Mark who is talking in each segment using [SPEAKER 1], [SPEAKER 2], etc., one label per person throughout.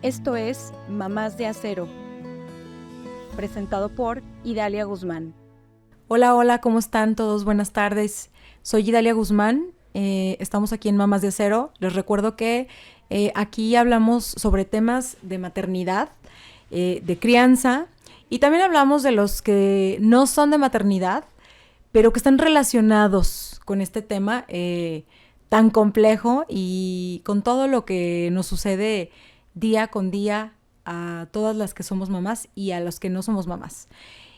[SPEAKER 1] Esto es Mamás de Acero, presentado por Idalia Guzmán.
[SPEAKER 2] Hola, hola, ¿cómo están todos? Buenas tardes. Soy Idalia Guzmán, estamos aquí en Mamás de Acero. Les recuerdo que aquí hablamos sobre temas de maternidad, de crianza, y también hablamos de los que no son de maternidad, pero que están relacionados con este tema tan complejo y con todo lo que nos sucede día con día a todas las que somos mamás y a los que no somos mamás.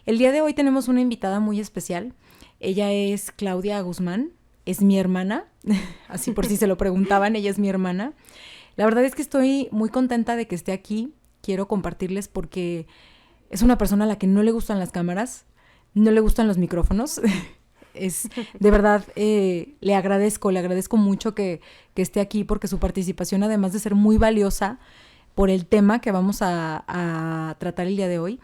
[SPEAKER 2] El día de hoy tenemos una invitada muy especial. Ella es Claudia Guzmán, es mi hermana, así por si se lo preguntaban, ella es mi hermana. La verdad es que estoy muy contenta de que esté aquí. Quiero compartirles porque es una persona a la que no le gustan las cámaras, no le gustan los micrófonos. Es de verdad, le agradezco mucho que esté aquí porque su participación, además de ser muy valiosa por el tema que vamos a tratar el día de hoy,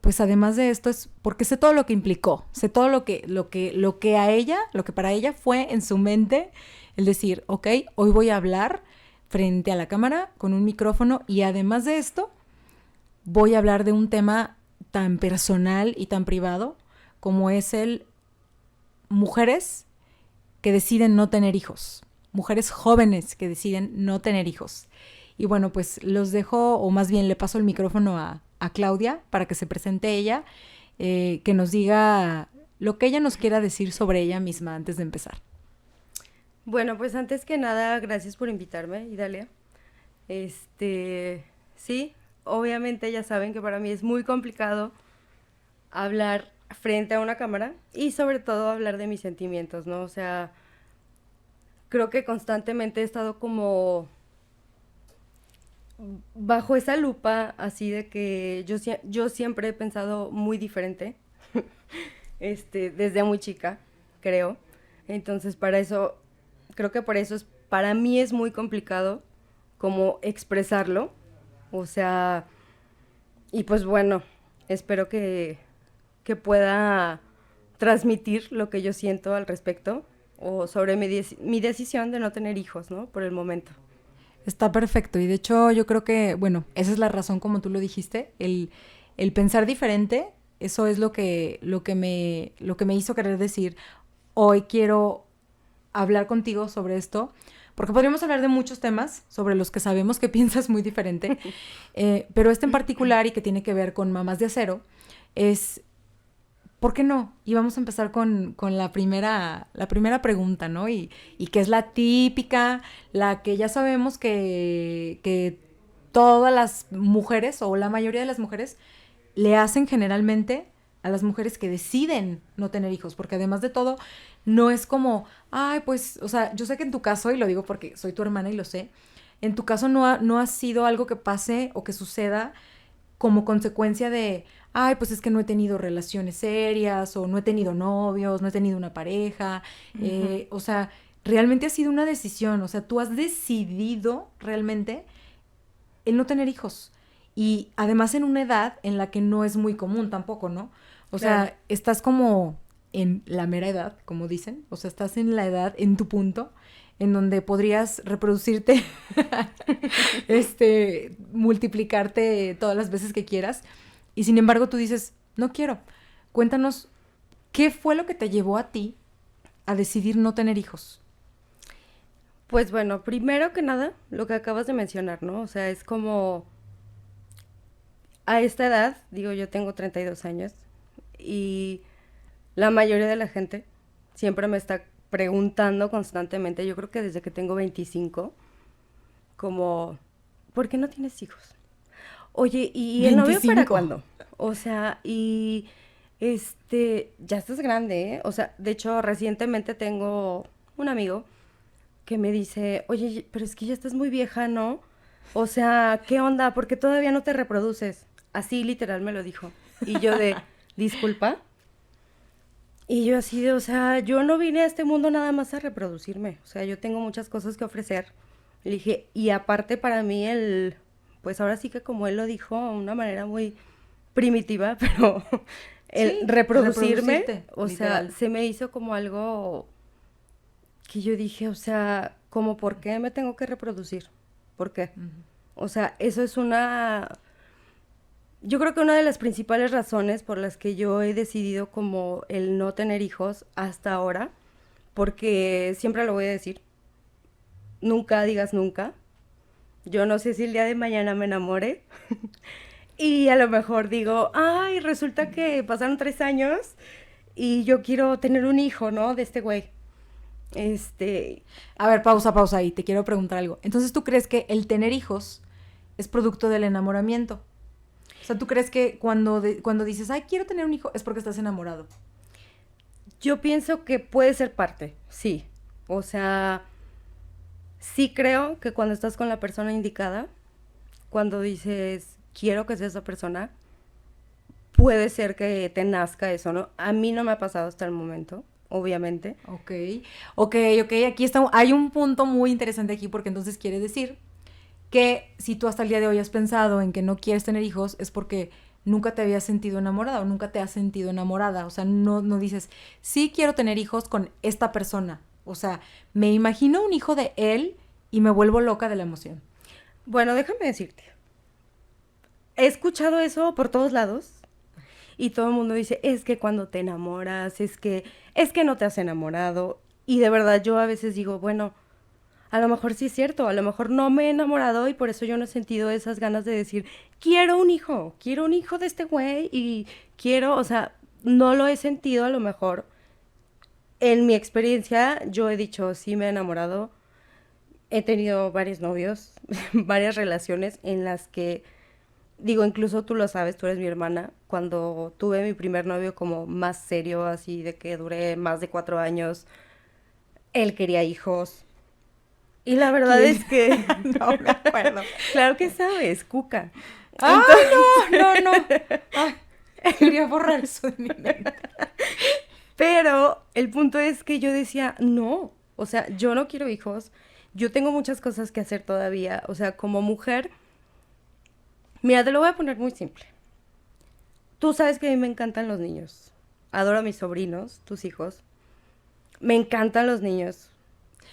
[SPEAKER 2] pues además de esto es porque sé todo lo que implicó, sé todo lo que a ella, lo que para ella fue en su mente el decir, ok, hoy voy a hablar frente a la cámara con un micrófono y además de esto voy a hablar de un tema tan personal y tan privado como es el mujeres que deciden no tener hijos, mujeres jóvenes que deciden no tener hijos. Y bueno, pues los dejo, o más bien le paso el micrófono a Claudia para que se presente ella, que nos diga lo que ella nos quiera decir sobre ella misma antes de empezar.
[SPEAKER 3] Bueno, pues antes que nada, gracias por invitarme, Idalia. Sí, obviamente ya saben que para mí es muy complicado hablar frente a una cámara y sobre todo hablar de mis sentimientos, ¿no? O sea, creo que constantemente he estado como bajo esa lupa así de que yo siempre he pensado muy diferente, desde muy chica, creo. Entonces, creo que por eso para mí es muy complicado como expresarlo. O sea, y pues bueno, espero que pueda transmitir lo que yo siento al respecto o sobre mi decisión de no tener hijos, ¿no? Por el momento.
[SPEAKER 2] Está perfecto y de hecho yo creo que, bueno, esa es la razón como tú lo dijiste, el pensar diferente, eso es lo que me hizo querer decir, hoy quiero hablar contigo sobre esto, porque podríamos hablar de muchos temas sobre los que sabemos que piensas muy diferente, pero este en particular y que tiene que ver con Mamás de Acero es, ¿por qué no? Y vamos a empezar con la primera pregunta, ¿no? Y que es la típica, la que ya sabemos que todas las mujeres o la mayoría de las mujeres le hacen generalmente a las mujeres que deciden no tener hijos, porque además de todo, no es como, ay, pues, o sea, yo sé que en tu caso, y lo digo porque soy tu hermana y lo sé, en tu caso no ha sido algo que pase o que suceda como consecuencia de, ay, pues es que no he tenido relaciones serias, o no he tenido novios, no he tenido una pareja, o sea, realmente ha sido una decisión, o sea, tú has decidido realmente el no tener hijos. Y además en una edad en la que no es muy común tampoco, ¿no? O
[SPEAKER 3] Claro.
[SPEAKER 2] sea, estás como en la mera edad, como dicen. O sea, estás en la edad, en tu punto, en donde podrías reproducirte, multiplicarte todas las veces que quieras. Y sin embargo tú dices, no quiero. Cuéntanos, ¿qué fue lo que te llevó a ti a decidir no tener hijos?
[SPEAKER 3] Pues bueno, primero que nada, lo que acabas de mencionar, ¿no? O sea, es como a esta edad, digo, yo tengo 32 años y la mayoría de la gente siempre me está preguntando constantemente, yo creo que desde que tengo 25, como, ¿por qué no tienes hijos? Oye, ¿y el novio para
[SPEAKER 2] 25.
[SPEAKER 3] cuándo? O sea, ya estás grande, ¿eh? O sea, de hecho, recientemente tengo un amigo que me dice, oye, pero es que ya estás muy vieja, ¿no? O sea, ¿qué onda? ¿Por qué todavía no te reproduces? Así literal me lo dijo. Y yo de, disculpa. Y yo así de, o sea, yo no vine a este mundo nada más a reproducirme. O sea, yo tengo muchas cosas que ofrecer. Le dije, y aparte para mí pues ahora sí que como él lo dijo, de una manera muy primitiva, pero el
[SPEAKER 2] Sí,
[SPEAKER 3] reproducirme,
[SPEAKER 2] reproducirte,
[SPEAKER 3] o sea,
[SPEAKER 2] literal.
[SPEAKER 3] se me hizo como algo que yo dije, o sea, como por qué me tengo que reproducir, ¿por qué?
[SPEAKER 2] Uh-huh.
[SPEAKER 3] O sea, eso es yo creo que una de las principales razones por las que yo he decidido como el no tener hijos hasta ahora, porque siempre lo voy a decir, nunca digas nunca. Yo no sé si el día de mañana me enamore y a lo mejor digo, ay, resulta que pasaron 3 años y yo quiero tener un hijo, ¿no? De este güey.
[SPEAKER 2] A ver, pausa ahí, te quiero preguntar algo. Entonces, ¿tú crees que el tener hijos es producto del enamoramiento? O sea, ¿tú crees que cuando dices, ay, quiero tener un hijo, es porque estás enamorado?
[SPEAKER 3] Yo pienso que puede ser parte, sí. O sea, sí creo que cuando estás con la persona indicada, cuando dices, quiero que sea esa persona, puede ser que te nazca eso, ¿no? A mí no me ha pasado hasta el momento, obviamente.
[SPEAKER 2] Ok, aquí está, hay un punto muy interesante aquí, porque entonces quiere decir que si tú hasta el día de hoy has pensado en que no quieres tener hijos, es porque nunca te habías sentido enamorada o nunca te has sentido enamorada. O sea, no dices, sí quiero tener hijos con esta persona. O sea, me imagino un hijo de él y me vuelvo loca de la emoción.
[SPEAKER 3] Bueno, déjame decirte. He escuchado eso por todos lados y todo el mundo dice, es que cuando te enamoras, es que no te has enamorado. Y de verdad yo a veces digo, bueno, a lo mejor sí es cierto, a lo mejor no me he enamorado y por eso yo no he sentido esas ganas de decir, quiero un hijo de este güey y quiero, o sea, no lo he sentido a lo mejor. En mi experiencia yo he dicho, sí me he enamorado, he tenido varios novios, varias relaciones en las que, digo, incluso tú lo sabes, tú eres mi hermana, cuando tuve mi primer novio como más serio, así de que duré más de 4 años, él quería hijos. Y la verdad
[SPEAKER 2] ¿Quién?
[SPEAKER 3] es que...
[SPEAKER 2] No me acuerdo.
[SPEAKER 3] Claro que sabes, Cuca.
[SPEAKER 2] ¡Ah, no! Ay, quería borrar eso de mi mente.
[SPEAKER 3] Pero el punto es que yo decía, no, o sea, yo no quiero hijos, yo tengo muchas cosas que hacer todavía, o sea, como mujer, mira, te lo voy a poner muy simple. Tú sabes que a mí me encantan los niños, adoro a mis sobrinos, tus hijos, me encantan los niños.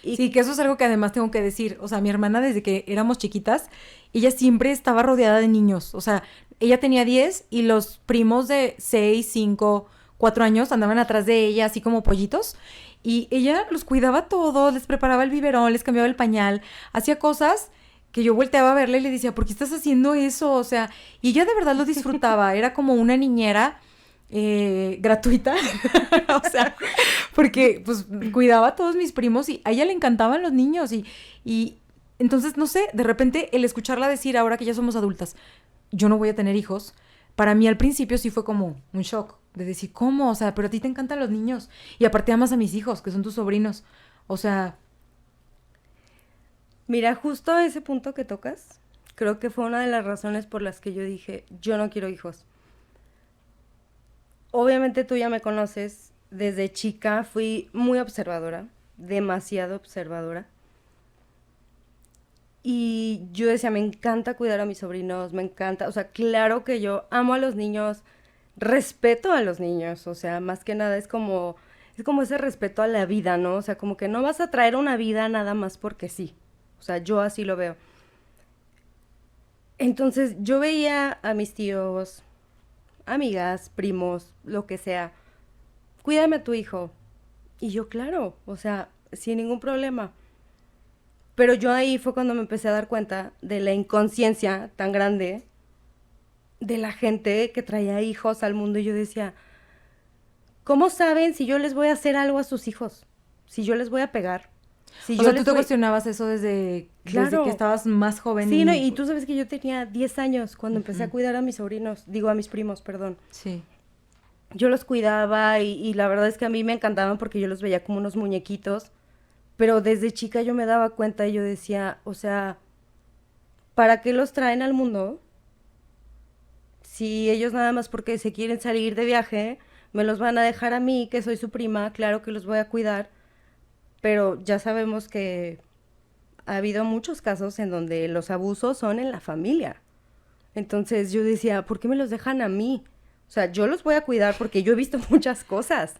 [SPEAKER 2] Y sí, que eso es algo que además tengo que decir. O sea, mi hermana desde que éramos chiquitas, ella siempre estaba rodeada de niños. O sea, ella tenía 10 y los primos de 6, 5, 4 años andaban atrás de ella así como pollitos. Y ella los cuidaba todos, les preparaba el biberón, les cambiaba el pañal, hacía cosas que yo volteaba a verla y le decía, ¿por qué estás haciendo eso? O sea, y ella de verdad lo disfrutaba. Era como una niñera gratuita. O sea, porque pues cuidaba a todos mis primos y a ella le encantaban los niños y entonces, no sé, de repente el escucharla decir ahora que ya somos adultas, yo no voy a tener hijos, para mí al principio sí fue como un shock, de decir, ¿cómo? O sea, pero a ti te encantan los niños y aparte amas a mis hijos, que son tus sobrinos, o sea...
[SPEAKER 3] Mira, justo ese punto que tocas, creo que fue una de las razones por las que yo dije, yo no quiero hijos. Obviamente tú ya me conoces, desde chica fui muy observadora, demasiado observadora. Y yo decía, me encanta cuidar a mis sobrinos, me encanta, o sea, claro que yo amo a los niños, respeto a los niños, o sea, más que nada es como ese respeto a la vida, ¿no? O sea, como que no vas a traer una vida nada más porque sí. O sea, yo así lo veo. Entonces, yo veía a mis tíos, amigas, primos, lo que sea, cuídame a tu hijo. Y yo, claro, o sea, sin ningún problema. Pero yo ahí fue cuando me empecé a dar cuenta de la inconsciencia tan grande de la gente que traía hijos al mundo. Y yo decía, ¿cómo saben si yo les voy a hacer algo a sus hijos? Si yo les voy a pegar. Si
[SPEAKER 2] O
[SPEAKER 3] yo
[SPEAKER 2] sea,
[SPEAKER 3] les
[SPEAKER 2] tú te
[SPEAKER 3] voy...
[SPEAKER 2] cuestionabas eso desde
[SPEAKER 3] Claro.
[SPEAKER 2] que estabas más joven.
[SPEAKER 3] Sí, no, y tú sabes que yo tenía 10 años cuando empecé a
[SPEAKER 2] Ujú.
[SPEAKER 3] cuidar a mis sobrinos, digo a mis primos, perdón.
[SPEAKER 2] Sí.
[SPEAKER 3] Yo los cuidaba y la verdad es que a mí me encantaban porque yo los veía como unos muñequitos, pero desde chica yo me daba cuenta y yo decía, o sea, ¿para qué los traen al mundo? Si ellos nada más porque se quieren salir de viaje, me los van a dejar a mí, que soy su prima, claro que los voy a cuidar, pero ya sabemos que ha habido muchos casos en donde los abusos son en la familia. Entonces yo decía, ¿por qué me los dejan a mí? O sea, yo los voy a cuidar porque yo he visto muchas cosas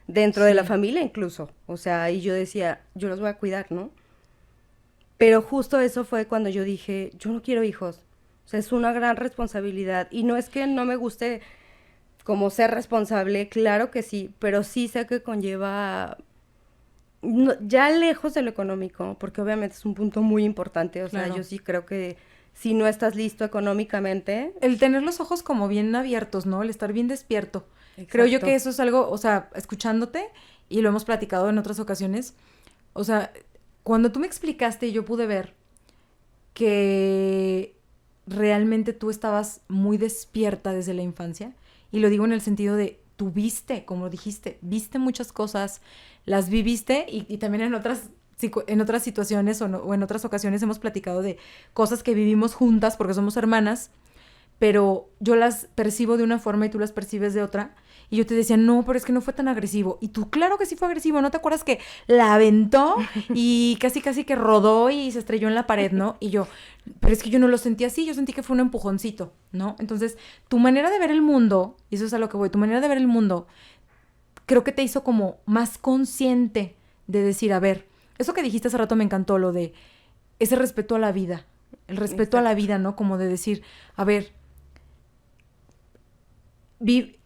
[SPEAKER 3] dentro de la familia incluso. O sea, y yo decía, yo los voy a cuidar, ¿no? Pero justo eso fue cuando yo dije, yo no quiero hijos. O sea, es una gran responsabilidad. Y no es que no me guste como ser responsable, claro que sí, pero sí sé que conlleva, ya lejos de lo económico, porque obviamente es un punto muy importante. O sea,
[SPEAKER 2] Claro.
[SPEAKER 3] yo sí creo que si no estás listo económicamente,
[SPEAKER 2] El tener los ojos como bien abiertos, ¿no? El estar bien despierto. Creo yo
[SPEAKER 3] exacto.
[SPEAKER 2] que eso es algo, o sea, escuchándote, y lo hemos platicado en otras ocasiones, o sea, cuando tú me explicaste, yo pude ver que realmente tú estabas muy despierta desde la infancia, y lo digo en el sentido de, tú viste, como dijiste, viste muchas cosas, las viviste, y también en otras situaciones o en otras ocasiones hemos platicado de cosas que vivimos juntas porque somos hermanas, pero yo las percibo de una forma y tú las percibes de otra. Y yo te decía, no, pero es que no fue tan agresivo. Y tú, claro que sí fue agresivo. ¿No te acuerdas que la aventó y casi, casi que rodó y se estrelló en la pared, ¿no? Y yo, pero es que yo no lo sentí así. Yo sentí que fue un empujoncito, ¿no? Entonces, tu manera de ver el mundo, y eso es a lo que voy, tu manera de ver el mundo, creo que te hizo como más consciente de decir, a ver, eso que dijiste hace rato me encantó, lo de ese respeto a la vida. El respeto a la
[SPEAKER 3] Exacto.
[SPEAKER 2] vida, ¿no? Como de decir, a ver,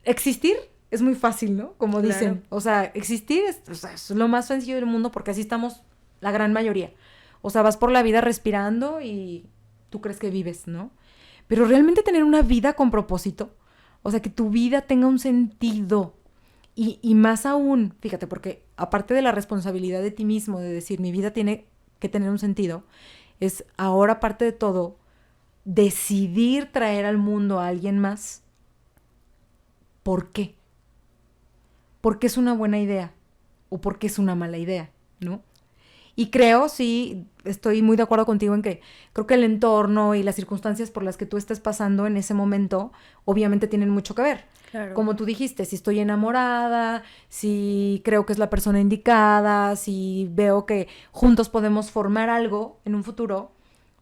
[SPEAKER 2] existir es muy fácil, ¿no? Como
[SPEAKER 3] Claro.
[SPEAKER 2] dicen. O sea, existir o sea, es lo más sencillo del mundo porque así estamos la gran mayoría. O sea, vas por la vida respirando y tú crees que vives, ¿no? Pero realmente tener una vida con propósito, o sea, que tu vida tenga un sentido. Y más aún, fíjate, porque aparte de la responsabilidad de ti mismo, de decir, mi vida tiene que tener un sentido, es ahora, aparte de todo, decidir traer al mundo a alguien más. ¿Por qué? ¿Por qué es una buena idea? ¿O por qué es una mala idea? ¿No? Y creo, sí, estoy muy de acuerdo contigo en que creo que el entorno y las circunstancias por las que tú estés pasando en ese momento, obviamente tienen mucho que ver.
[SPEAKER 3] Claro.
[SPEAKER 2] Como tú dijiste, si estoy enamorada, si creo que es la persona indicada, si veo que juntos podemos formar algo en un futuro,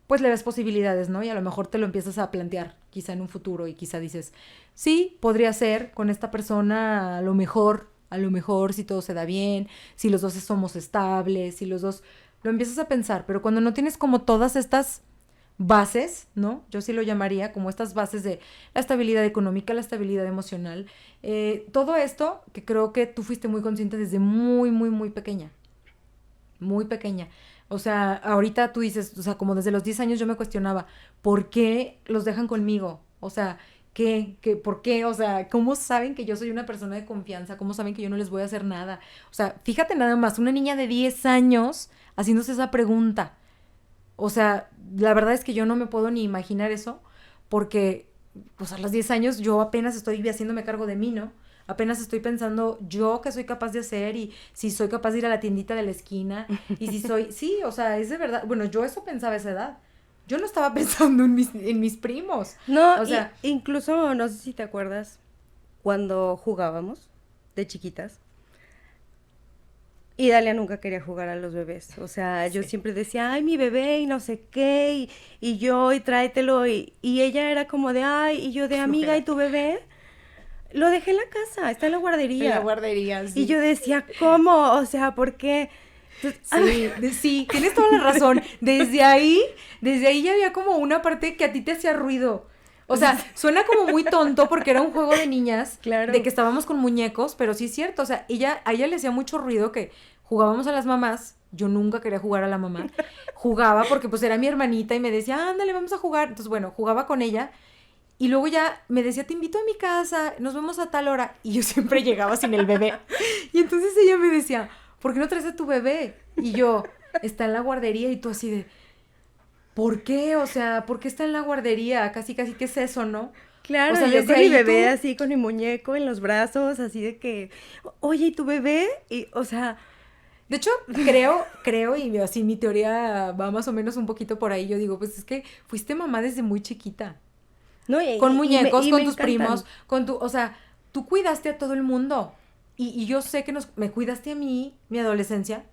[SPEAKER 2] pues le ves posibilidades, ¿no? Y a lo mejor te lo empiezas a plantear quizá en un futuro y quizá dices, sí, podría ser con esta persona a lo mejor si todo se da bien, si los dos somos estables, si los dos lo empiezas a pensar, pero cuando no tienes como todas estas bases, ¿no? Yo sí lo llamaría como estas bases de la estabilidad económica, la estabilidad emocional, todo esto que creo que tú fuiste muy consciente desde muy, muy, muy pequeña, muy pequeña. O sea, ahorita tú dices, o sea, como desde los 10 años yo me cuestionaba, ¿por qué los dejan conmigo? O sea, por qué? O sea, ¿cómo saben que yo soy una persona de confianza? ¿Cómo saben que yo no les voy a hacer nada? O sea, fíjate nada más, una niña de 10 años haciéndose esa pregunta. O sea, la verdad es que yo no me puedo ni imaginar eso, porque, pues a los 10 años yo apenas estoy haciéndome cargo de mí, ¿no? Apenas estoy pensando yo qué soy capaz de hacer y si soy capaz de ir a la tiendita de la esquina y si soy, sí, o sea, es de verdad, bueno, yo eso pensaba a esa edad. Yo no estaba pensando en mis primos.
[SPEAKER 3] No,
[SPEAKER 2] O sea,
[SPEAKER 3] incluso, no sé si te acuerdas, cuando jugábamos de chiquitas, y Dalia nunca quería jugar a los bebés. O sea, yo
[SPEAKER 2] sí,
[SPEAKER 3] siempre decía, ay, mi bebé, y no sé qué, y yo, y tráetelo, y ella era como de, ay, y yo de
[SPEAKER 2] qué
[SPEAKER 3] amiga, ¿y
[SPEAKER 2] flojera.
[SPEAKER 3] tu bebé? Lo dejé en la casa, está en la
[SPEAKER 2] En la
[SPEAKER 3] guardería.
[SPEAKER 2] guardería,
[SPEAKER 3] Y
[SPEAKER 2] sí.
[SPEAKER 3] yo decía, ¿cómo? O sea, ¿por qué? Entonces,
[SPEAKER 2] Sí, sí, tienes toda la razón. Desde ahí ya había como una parte que a ti te hacía ruido. O sea, suena como muy tonto porque era un juego de niñas, de
[SPEAKER 3] claro.
[SPEAKER 2] que estábamos con muñecos, pero sí es cierto. O sea, a ella le hacía mucho ruido que jugábamos a las mamás. Yo nunca quería jugar a la mamá. Jugaba porque pues era mi hermanita y me decía, ándale, vamos a jugar. Entonces, bueno, jugaba con ella. Y luego ya me decía, te invito a mi casa, nos vemos a tal hora. Y yo siempre llegaba sin el bebé. Y entonces ella me decía, ¿por qué no traes a tu bebé? Y yo, está en la guardería. Y tú así de, ¿por qué? O sea, ¿por qué está en la guardería? Casi, casi, ¿qué es eso, no? O
[SPEAKER 3] Claro,
[SPEAKER 2] sea,
[SPEAKER 3] yo
[SPEAKER 2] desde
[SPEAKER 3] con mi
[SPEAKER 2] ahí
[SPEAKER 3] bebé
[SPEAKER 2] tú,
[SPEAKER 3] así, con mi muñeco en los brazos, así de que, oye, ¿y tu bebé? Y, o sea,
[SPEAKER 2] de hecho, creo, y así mi teoría va más o menos un poquito por ahí. Yo digo, pues es que fuiste mamá desde muy chiquita.
[SPEAKER 3] no,
[SPEAKER 2] Con muñecos,
[SPEAKER 3] y
[SPEAKER 2] con
[SPEAKER 3] me
[SPEAKER 2] tus primos,
[SPEAKER 3] encantan.
[SPEAKER 2] o sea, tú cuidaste a todo el mundo. Y yo sé que me cuidaste a mí, mi adolescencia.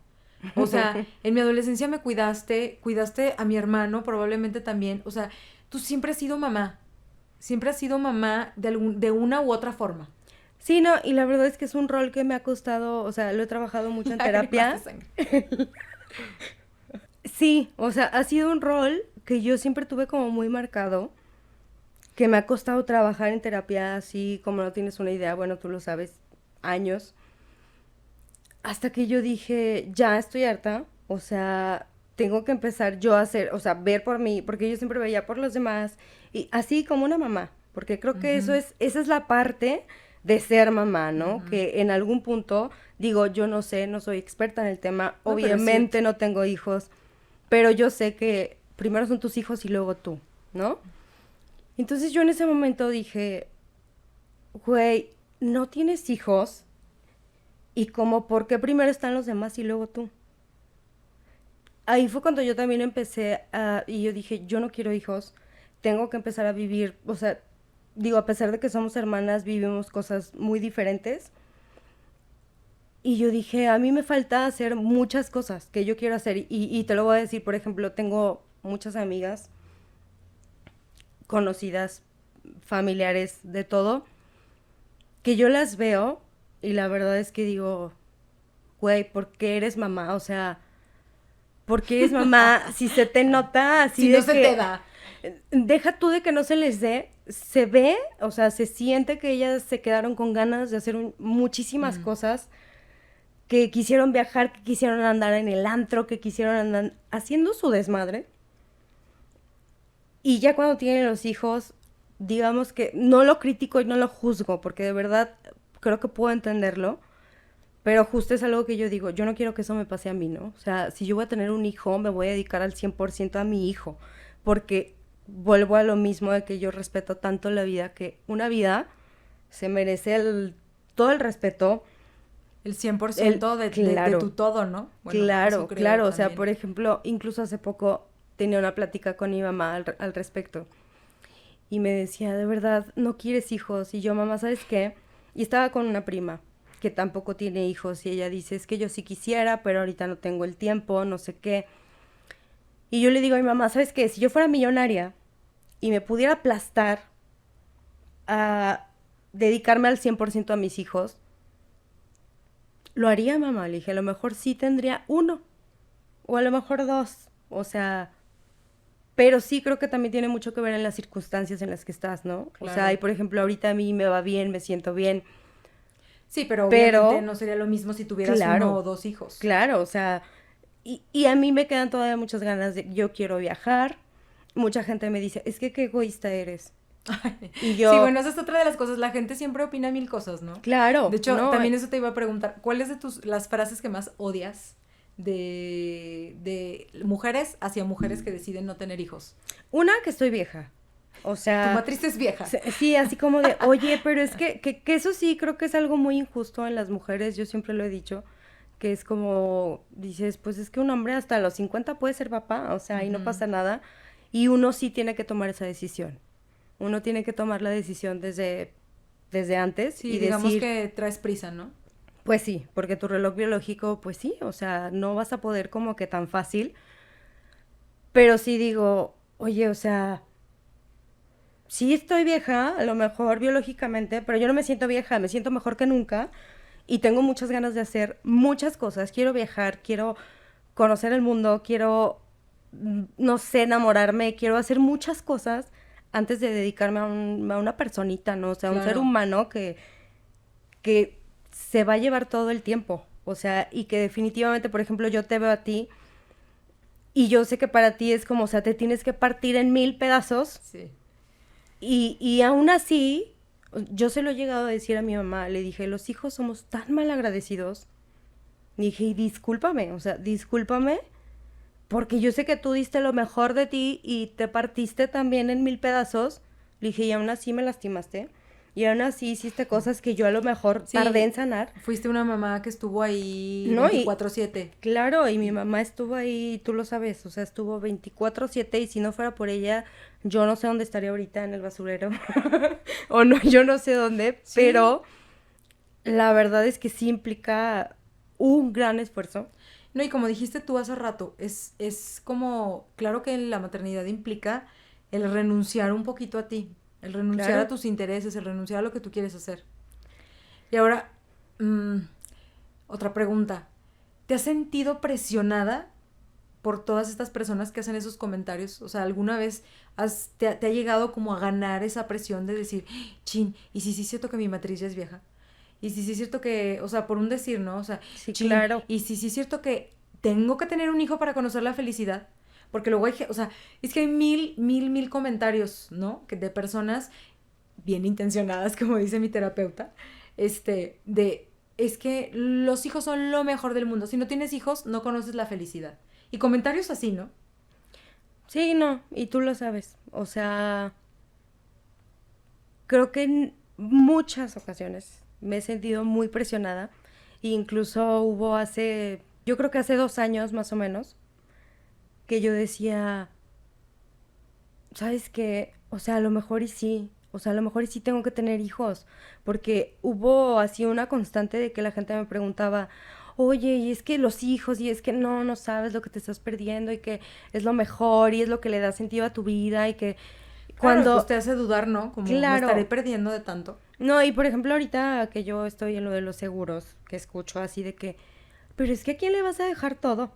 [SPEAKER 2] O sea, en mi adolescencia me cuidaste a mi hermano, probablemente también. O sea, tú siempre has sido mamá. Siempre has sido mamá de una u otra forma.
[SPEAKER 3] Sí, no, y la verdad es que es un rol que me ha costado, o sea, lo he trabajado mucho en
[SPEAKER 2] Lágrimas de
[SPEAKER 3] terapia.
[SPEAKER 2] sangre.
[SPEAKER 3] Sí, o sea, ha sido un rol que yo siempre tuve como muy marcado, que me ha costado trabajar en terapia, así como no tienes una idea, bueno, tú lo sabes, años, hasta que yo dije, ya estoy harta, o sea, tengo que empezar yo a hacer, o sea, ver por mí, porque yo siempre veía por los demás, y así como una mamá, porque creo que
[SPEAKER 2] Ujú,
[SPEAKER 3] esa es la parte de ser mamá, ¿no?
[SPEAKER 2] ujú.
[SPEAKER 3] Que en algún punto digo, yo no sé, no soy experta en el tema,
[SPEAKER 2] No, pero es cierto.
[SPEAKER 3] obviamente no tengo hijos, pero yo sé que primero son tus hijos y luego tú, ¿no? Entonces yo en ese momento dije, güey, no tienes hijos y como, ¿por qué primero están los demás y luego tú? Ahí fue cuando yo también empecé a, y yo dije, yo no quiero hijos, tengo que empezar a vivir, o sea, digo, a pesar de que somos hermanas, vivimos cosas muy diferentes. Y yo dije, a mí me falta hacer muchas cosas que yo quiero hacer. Y te lo voy a decir, por ejemplo, tengo muchas amigas conocidas, familiares, de todo, que yo las veo y la verdad es que digo, güey, ¿por qué eres mamá? O sea, ¿por qué eres mamá? Si se te nota así
[SPEAKER 2] Si no
[SPEAKER 3] de
[SPEAKER 2] se te
[SPEAKER 3] que,
[SPEAKER 2] da.
[SPEAKER 3] deja tú de que no se les dé, se ve, o sea, se siente que ellas se quedaron con ganas de hacer muchísimas
[SPEAKER 2] Mm.
[SPEAKER 3] cosas, que quisieron viajar, que quisieron andar en el antro, que quisieron andar haciendo su desmadre. Y ya cuando tienen los hijos, digamos que no lo critico y no lo juzgo, porque de verdad creo que puedo entenderlo, pero justo es algo que yo digo, yo no quiero que eso me pase a mí, ¿no? O sea, si yo voy a tener un hijo, me voy a dedicar al 100% a mi hijo, porque vuelvo a lo mismo de que yo respeto tanto la vida, que una vida se merece todo el respeto,
[SPEAKER 2] El cien por
[SPEAKER 3] el,
[SPEAKER 2] ciento de tu
[SPEAKER 3] claro,
[SPEAKER 2] todo, ¿no? Bueno, eso
[SPEAKER 3] claro,
[SPEAKER 2] creo
[SPEAKER 3] claro, o sea,
[SPEAKER 2] también.
[SPEAKER 3] por ejemplo, incluso hace poco tenía una plática con mi mamá al respecto. Y me decía, de verdad, no quieres hijos. Y yo, mamá, ¿sabes qué? Y estaba con una prima que tampoco tiene hijos y ella dice, es que yo sí quisiera, pero ahorita no tengo el tiempo, no sé qué. Y yo le digo a mi mamá, ¿sabes qué? Si yo fuera millonaria y me pudiera aplastar a dedicarme al 100% a mis hijos, lo haría, mamá. Le dije, a lo mejor sí tendría uno o a lo mejor dos. O sea, pero sí creo que también tiene mucho que ver en las circunstancias en las que estás, ¿no? O sea, y
[SPEAKER 2] Claro.
[SPEAKER 3] por ejemplo, ahorita a mí me va bien, me siento bien,
[SPEAKER 2] Sí, pero obviamente
[SPEAKER 3] pero
[SPEAKER 2] no sería lo mismo si tuvieras uno
[SPEAKER 3] claro,
[SPEAKER 2] o dos hijos.
[SPEAKER 3] claro, o sea, y a mí me quedan todavía muchas ganas de, yo quiero viajar, mucha gente me dice, es que qué egoísta eres. Y
[SPEAKER 2] Sí,
[SPEAKER 3] yo,
[SPEAKER 2] bueno, esa es otra de las cosas. La gente siempre opina mil cosas, ¿no? De
[SPEAKER 3] claro,
[SPEAKER 2] hecho,
[SPEAKER 3] no,
[SPEAKER 2] también eso te iba a preguntar. ¿Cuáles de las frases que más odias de mujeres hacia mujeres que deciden no tener hijos?
[SPEAKER 3] una que estoy vieja, o
[SPEAKER 2] Tu
[SPEAKER 3] sea,
[SPEAKER 2] matriz es vieja.
[SPEAKER 3] sí, así como de, oye, pero es que eso sí creo que es algo muy injusto en las mujeres, yo siempre lo he dicho, que es como, dices, pues es que un hombre hasta los 50 puede ser papá, o sea, y no
[SPEAKER 2] Ujú.
[SPEAKER 3] pasa nada, y uno sí tiene que tomar esa decisión, uno tiene que tomar la decisión desde antes
[SPEAKER 2] Sí,
[SPEAKER 3] y
[SPEAKER 2] digamos
[SPEAKER 3] decir,
[SPEAKER 2] que traes prisa, ¿no?
[SPEAKER 3] pues sí, porque tu reloj biológico, pues sí, o sea, no vas a poder como que tan fácil, pero sí digo, oye, o sea, sí estoy vieja, a lo mejor biológicamente, pero yo no me siento vieja, me siento mejor que nunca y tengo muchas ganas de hacer muchas cosas. Quiero viajar, quiero conocer el mundo, quiero, no sé, enamorarme, quiero hacer muchas cosas antes de dedicarme a una personita, ¿no? O sea, un ser
[SPEAKER 2] Claro.
[SPEAKER 3] humano que se va a llevar todo el tiempo. O sea, y que definitivamente, por ejemplo, yo te veo a ti y yo sé que para ti es como, o sea, te tienes que partir en mil pedazos
[SPEAKER 2] Sí.
[SPEAKER 3] y aún así, yo se lo he llegado a decir a mi mamá, le dije, los hijos somos tan mal agradecidos. Y dije, y discúlpame, o sea, discúlpame, porque yo sé que tú diste lo mejor de ti y te partiste también en mil pedazos. Le dije, y aún así me lastimaste. Y aún así hiciste cosas que yo a lo mejor tardé en
[SPEAKER 2] Sí,
[SPEAKER 3] sanar.
[SPEAKER 2] fuiste una mamá que estuvo ahí
[SPEAKER 3] No, y
[SPEAKER 2] 24/7.
[SPEAKER 3] claro, y mi mamá estuvo ahí, tú lo sabes, o sea, estuvo 24/7 y si no fuera por ella, yo no sé dónde estaría ahorita en el basurero. O no, yo no sé dónde,
[SPEAKER 2] Sí.
[SPEAKER 3] pero la verdad es que sí implica un gran esfuerzo.
[SPEAKER 2] No, y como dijiste tú hace rato, es como, claro que la maternidad implica el renunciar un poquito a ti, el renunciar a
[SPEAKER 3] Claro.
[SPEAKER 2] tus intereses, el renunciar a lo que tú quieres hacer. Y ahora, mm, otra pregunta. ¿Te has sentido presionada por todas estas personas que hacen esos comentarios? O sea, ¿alguna vez te ha llegado como a ganar esa presión de decir, chin, y si sí es cierto que mi matriz ya es vieja? Y si sí es cierto que, o sea, por un decir, ¿no? O sea,
[SPEAKER 3] Sí,
[SPEAKER 2] chin,
[SPEAKER 3] claro.
[SPEAKER 2] y si sí es cierto que tengo que tener un hijo para conocer la felicidad. Porque luego hay, o sea, es que hay mil comentarios, ¿no? Que de personas bien intencionadas, como dice mi terapeuta, es que los hijos son lo mejor del mundo. Si no tienes hijos, no conoces la felicidad. Y comentarios así, ¿no?
[SPEAKER 3] Sí, no, y tú lo sabes. O sea, creo que en muchas ocasiones me he sentido muy presionada. E incluso hubo yo creo que hace 2 años más o menos, que yo decía, ¿sabes qué? O sea, a lo mejor y sí. O sea, a lo mejor y sí tengo que tener hijos. Porque hubo así una constante de que la gente me preguntaba, oye, y es que los hijos, y es que no sabes lo que te estás perdiendo, y que es lo mejor, y es lo que le da sentido a tu vida, y que
[SPEAKER 2] Claro, pues te hace dudar, ¿no? Como me
[SPEAKER 3] Claro.
[SPEAKER 2] estaré perdiendo de tanto.
[SPEAKER 3] No, y por ejemplo, ahorita que yo estoy en lo de los seguros, que escucho así de que, pero es que ¿a quién le vas a dejar todo?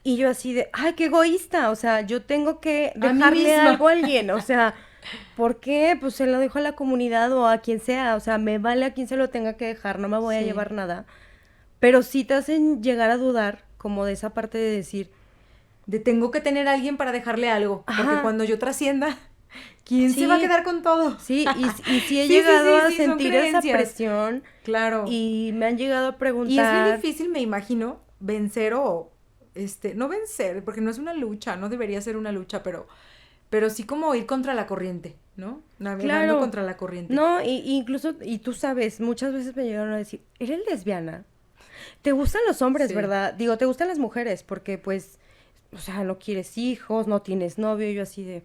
[SPEAKER 3] Y yo así de, ay, qué egoísta, o sea, yo tengo que
[SPEAKER 2] A mí
[SPEAKER 3] dejarle
[SPEAKER 2] misma.
[SPEAKER 3] algo a alguien, o sea, ¿por qué? Pues se lo dejo a la comunidad o a quien sea, o sea, me vale a quien se lo tenga que dejar, no me voy a
[SPEAKER 2] Sí.
[SPEAKER 3] llevar nada. Pero sí te hacen llegar a dudar, como de esa parte de decir,
[SPEAKER 2] De tengo que tener a alguien para dejarle algo. Porque
[SPEAKER 3] Ajá.
[SPEAKER 2] cuando yo trascienda, ¿quién se
[SPEAKER 3] Sí.
[SPEAKER 2] va a quedar con todo?
[SPEAKER 3] sí, y sí he
[SPEAKER 2] Sí,
[SPEAKER 3] llegado a
[SPEAKER 2] sí, son
[SPEAKER 3] sentir esa
[SPEAKER 2] creencias.
[SPEAKER 3] presión
[SPEAKER 2] Claro.
[SPEAKER 3] y me han llegado a
[SPEAKER 2] Y es bien
[SPEAKER 3] preguntar.
[SPEAKER 2] difícil, me imagino, vencer no vencer, porque no es una lucha, no debería ser una lucha, pero sí como ir contra la corriente, ¿no? Navegando
[SPEAKER 3] Claro.
[SPEAKER 2] contra la corriente.
[SPEAKER 3] No, incluso, y tú sabes, muchas veces me llegaron a decir, ¿eres lesbiana? ¿Te gustan los hombres,
[SPEAKER 2] Sí.
[SPEAKER 3] verdad? Digo, ¿te gustan las mujeres? Porque pues, o sea, no quieres hijos, no tienes novio, y yo así de...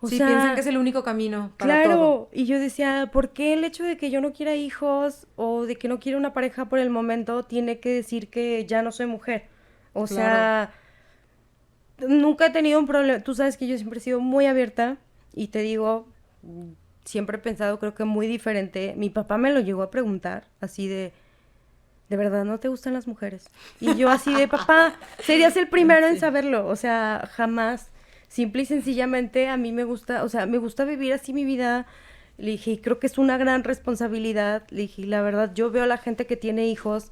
[SPEAKER 3] O
[SPEAKER 2] Sí,
[SPEAKER 3] sea,
[SPEAKER 2] piensan que es el único camino para
[SPEAKER 3] claro,
[SPEAKER 2] todo.
[SPEAKER 3] y yo decía, ¿por qué el hecho de que yo no quiera hijos o de que no quiera una pareja por el momento tiene que decir que ya no soy mujer? O
[SPEAKER 2] Claro.
[SPEAKER 3] sea, nunca he tenido un problema. Tú sabes que yo siempre he sido muy abierta y te digo, siempre he pensado, creo que muy diferente. Mi papá me lo llegó a preguntar, así ¿de verdad no te gustan las mujeres? Y yo así de, papá, serías el primero en
[SPEAKER 2] Sí.
[SPEAKER 3] saberlo. O sea, jamás. Simple y sencillamente a mí me gusta, o sea, me gusta vivir así mi vida. Le dije, y creo que es una gran responsabilidad. Le dije, y la verdad, yo veo a la gente que tiene hijos.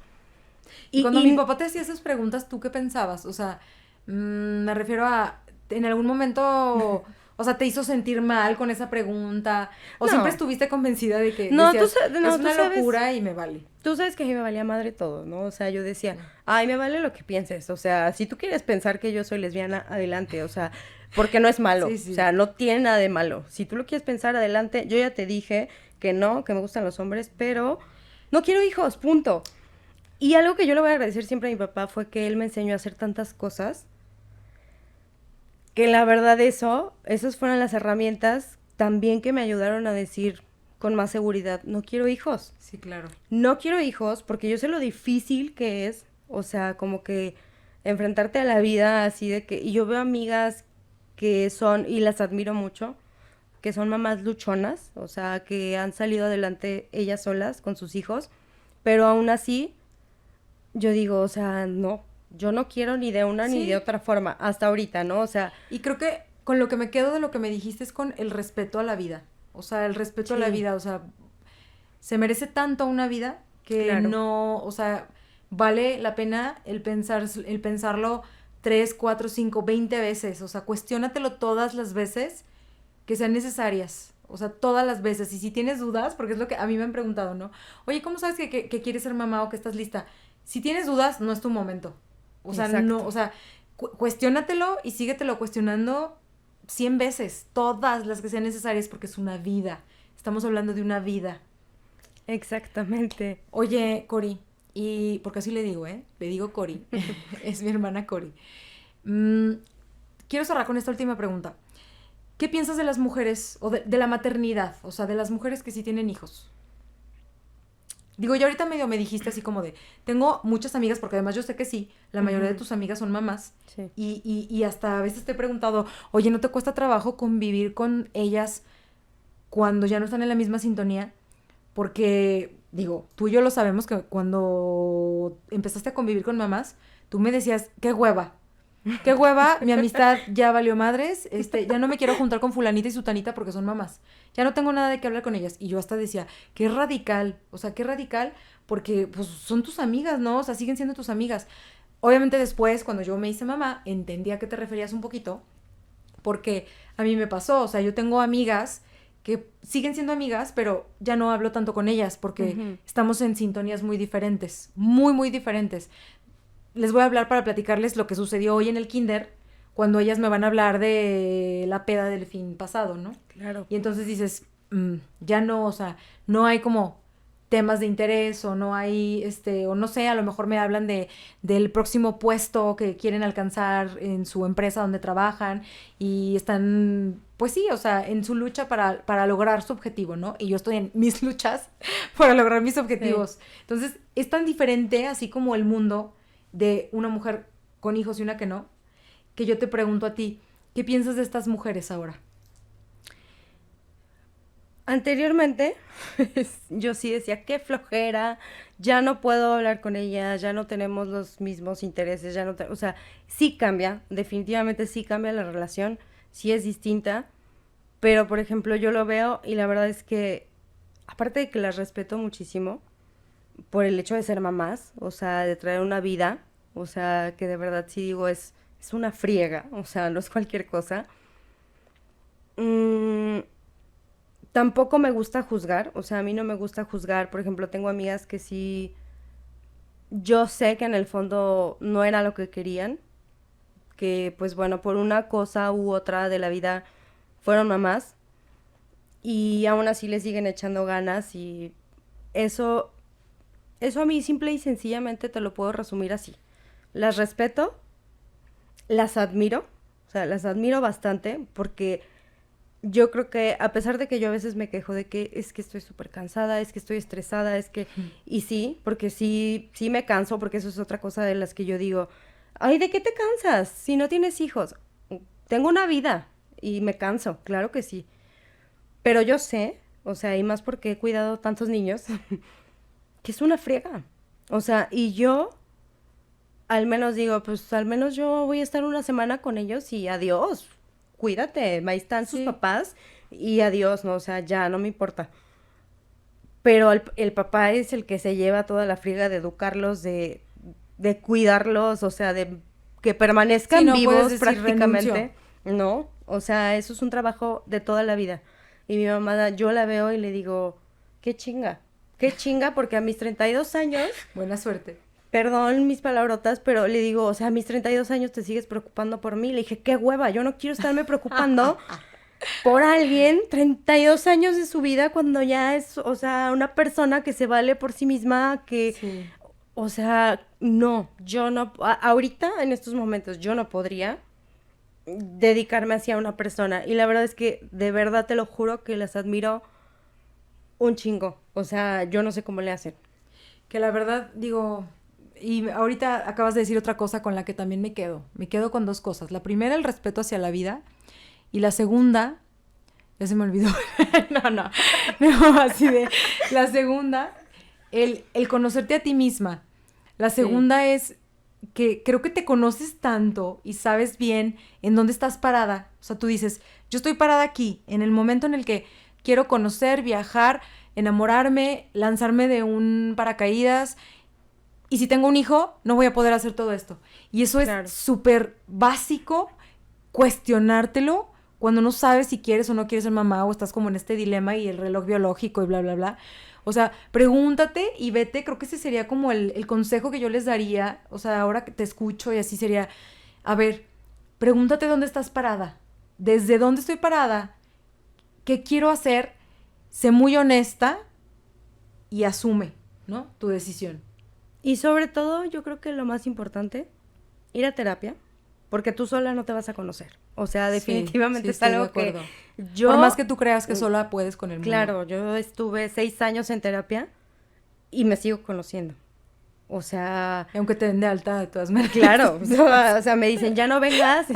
[SPEAKER 2] Y cuando mi papá te hacía esas preguntas, ¿tú qué pensabas? O sea, me refiero a, en algún momento, o sea, ¿te hizo sentir mal con esa pregunta? ¿O
[SPEAKER 3] No.
[SPEAKER 2] siempre estuviste convencida de que
[SPEAKER 3] No,
[SPEAKER 2] decías,
[SPEAKER 3] tú
[SPEAKER 2] es una
[SPEAKER 3] sabes-
[SPEAKER 2] locura y me vale?
[SPEAKER 3] Tú sabes que a mí me valía madre todo, ¿no? O sea, yo decía, ay, me vale lo que pienses. O sea, si tú quieres pensar que yo soy lesbiana, adelante. O sea, porque no es malo.
[SPEAKER 2] Sí, sí.
[SPEAKER 3] O sea, no tiene nada de malo. Si tú lo quieres pensar, adelante. Yo ya te dije que no, que me gustan los hombres, pero no quiero hijos, punto. Y algo que yo le voy a agradecer siempre a mi papá fue que él me enseñó a hacer tantas cosas. Que la verdad esas fueron las herramientas también que me ayudaron a decir con más seguridad, no quiero hijos.
[SPEAKER 2] Sí, claro.
[SPEAKER 3] No quiero hijos porque yo sé lo difícil que es, o sea, como que enfrentarte a la vida así de que, y yo veo amigas que son, y las admiro mucho, que son mamás luchonas, o sea, que han salido adelante ellas solas con sus hijos, pero aún así, yo digo, o sea, no, yo no quiero ni de una ni
[SPEAKER 2] Sí.
[SPEAKER 3] de otra forma, hasta ahorita, ¿no? O sea,
[SPEAKER 2] Y creo que con lo que me quedo de lo que me dijiste es con el respeto a la vida. O sea, el respeto a la
[SPEAKER 3] Sí.
[SPEAKER 2] vida. O sea, se merece tanto una vida que
[SPEAKER 3] Claro.
[SPEAKER 2] no, o sea, vale la pena el pensarlo 3, 4, 5, 20 veces. O sea, cuestiónatelo todas las veces que sean necesarias. O sea, todas las veces. Y si tienes dudas, porque es lo que a mí me han preguntado, ¿no? Oye, ¿cómo sabes que quieres ser mamá o que estás lista? Si tienes dudas, no es tu momento. O sea,
[SPEAKER 3] Exacto.
[SPEAKER 2] no, o sea, cuestiónatelo y síguetelo cuestionando 100 veces, todas las que sean necesarias, porque es una vida. Estamos hablando de una vida.
[SPEAKER 3] exactamente.
[SPEAKER 2] Oye, Cori, y porque así le digo, ¿eh? Le digo Cori. Es mi hermana Cori. Quiero cerrar con esta última pregunta. ¿Qué piensas de las mujeres o de la maternidad? O sea, de las mujeres que sí tienen hijos. Digo, ya ahorita medio me dijiste así como de, tengo muchas amigas, porque además yo sé que sí, la mayoría de tus amigas son mamás,
[SPEAKER 3] Sí.
[SPEAKER 2] y hasta a veces te he preguntado, oye, ¿no te cuesta trabajo convivir con ellas cuando ya no están en la misma sintonía? Porque, digo, tú y yo lo sabemos que cuando empezaste a convivir con mamás, tú me decías, qué hueva, qué hueva, mi amistad ya valió madres, ya no me quiero juntar con fulanita y sutanita porque son mamás. Ya no tengo nada de qué hablar con ellas. Y yo hasta decía, qué radical, o sea, qué radical, porque pues son tus amigas, ¿no? O sea, siguen siendo tus amigas. Obviamente después, cuando yo me hice mamá, entendí a qué te referías un poquito, porque a mí me pasó, o sea, yo tengo amigas que siguen siendo amigas, pero ya no hablo tanto con ellas porque estamos en sintonías muy diferentes, muy, muy diferentes. Les voy a hablar para platicarles lo que sucedió hoy en el kinder, cuando ellas me van a hablar de la peda del fin pasado, ¿no?
[SPEAKER 3] Claro.
[SPEAKER 2] Y entonces dices, ya no, o sea, no hay como temas de interés o no hay, o no sé, a lo mejor me hablan del próximo puesto que quieren alcanzar en su empresa donde trabajan y están, pues sí, o sea, en su lucha para lograr su objetivo, ¿no? Y yo estoy en mis luchas para lograr mis objetivos. Sí. Entonces, es tan diferente, así como el mundo de una mujer con hijos y una que no, que yo te pregunto a ti, ¿qué piensas de estas mujeres ahora?
[SPEAKER 3] Anteriormente, yo sí decía, qué flojera, ya no puedo hablar con ella, ya no tenemos los mismos intereses, ya no, o sea, sí cambia, definitivamente sí cambia la relación, sí es distinta, pero por ejemplo yo lo veo y la verdad es que, aparte de que las respeto muchísimo, por el hecho de ser mamás, o sea, de traer una vida, o sea, que de verdad sí digo, es una friega, o sea, no es cualquier cosa. Tampoco me gusta juzgar, o sea, a mí no me gusta juzgar, por ejemplo, tengo amigas que sí, yo sé que en el fondo no era lo que querían, que pues bueno, por una cosa u otra de la vida fueron mamás y aún así le siguen echando ganas y eso a mí simple y sencillamente te lo puedo resumir así. Las respeto, las admiro, o sea, las admiro bastante porque yo creo que a pesar de que yo a veces me quejo de que es que estoy súper cansada, es que estoy estresada, es que... Y sí, porque sí me canso, porque eso es otra cosa de las que yo digo, ay, ¿de qué te cansas si no tienes hijos? Tengo una vida y me canso, claro que sí. Pero yo sé, o sea, y más porque he cuidado tantos niños, que es una friega. O sea, y yo al menos digo, pues al menos yo voy a estar una semana con ellos y adiós. Cuídate, ahí están sus papás y adiós, ¿no? O sea, ya, no me importa. Pero el papá es el que se lleva toda la friega de educarlos, de cuidarlos, o sea, de que permanezcan vivos prácticamente. Renuncio. No, o sea, eso es un trabajo de toda la vida. Y mi mamá, yo la veo y le digo, qué chinga, porque a mis 32 años...
[SPEAKER 2] Buena suerte.
[SPEAKER 3] Perdón mis palabrotas, pero le digo, o sea, a mis 32 años te sigues preocupando por mí. Le dije, qué hueva, yo no quiero estarme preocupando por alguien 32 años de su vida cuando ya es, o sea, una persona que se vale por sí misma, que, sí. O sea, no, yo no, ahorita, en estos momentos, yo no podría dedicarme hacia una persona. Y la verdad es que, de verdad, te lo juro que las admiro un chingo. O sea, yo no sé cómo le hacen.
[SPEAKER 2] Que la verdad, digo... Y ahorita acabas de decir otra cosa con la que también me quedo. Me quedo con dos cosas. La primera, el respeto hacia la vida. Y la segunda, ya se me olvidó. No, así de... La segunda, el conocerte a ti misma. La segunda es que creo que te conoces tanto y sabes bien en dónde estás parada. O sea, tú dices, yo estoy parada aquí, en el momento en el que quiero conocer, viajar, enamorarme, lanzarme de un paracaídas... Y si tengo un hijo, no voy a poder hacer todo esto. Y eso es súper básico, cuestionártelo cuando no sabes si quieres o no quieres ser mamá o estás como en este dilema y el reloj biológico y bla, bla, bla. O sea, pregúntate y vete. Creo que ese sería como el consejo que yo les daría. O sea, ahora que te escucho y así sería, a ver, pregúntate dónde estás parada. ¿Desde dónde estoy parada? ¿Qué quiero hacer? Sé muy honesta y asume, ¿no? Tu decisión.
[SPEAKER 3] Y sobre todo, yo creo que lo más importante, ir a terapia, porque tú sola no te vas a conocer. O sea, definitivamente es algo que yo...
[SPEAKER 2] Por más que tú creas que sola puedes con el mundo.
[SPEAKER 3] Claro, yo estuve 6 años en terapia y me sigo conociendo. O sea...
[SPEAKER 2] Aunque te den de alta de todas maneras.
[SPEAKER 3] Claro, o sea, me dicen, ya no vengas,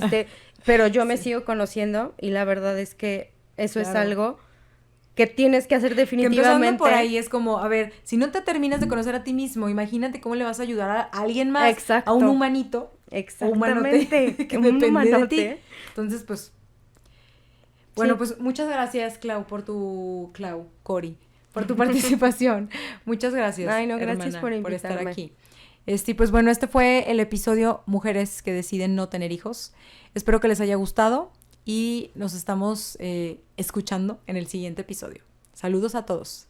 [SPEAKER 3] pero yo me sigo conociendo y la verdad es que eso es algo que tienes que hacer
[SPEAKER 2] Que empezando
[SPEAKER 3] definitivamente.
[SPEAKER 2] por ahí es como, a ver, si no te terminas de conocer a ti mismo, imagínate cómo le vas a ayudar a alguien más,
[SPEAKER 3] Exacto.
[SPEAKER 2] a un humanito, o humanote,
[SPEAKER 3] Exactamente.
[SPEAKER 2] que
[SPEAKER 3] Un
[SPEAKER 2] depende de
[SPEAKER 3] humanote.
[SPEAKER 2] ti. Entonces, pues, bueno,
[SPEAKER 3] Sí.
[SPEAKER 2] pues muchas gracias, Cori, por tu participación. Muchas gracias,
[SPEAKER 3] Ay, no, gracias
[SPEAKER 2] hermana,
[SPEAKER 3] por
[SPEAKER 2] estar
[SPEAKER 3] invitarme.
[SPEAKER 2] aquí. Y pues bueno, este fue el episodio Mujeres que deciden no tener hijos. Espero que les haya gustado y nos estamos escuchando en el siguiente episodio. Saludos a todos.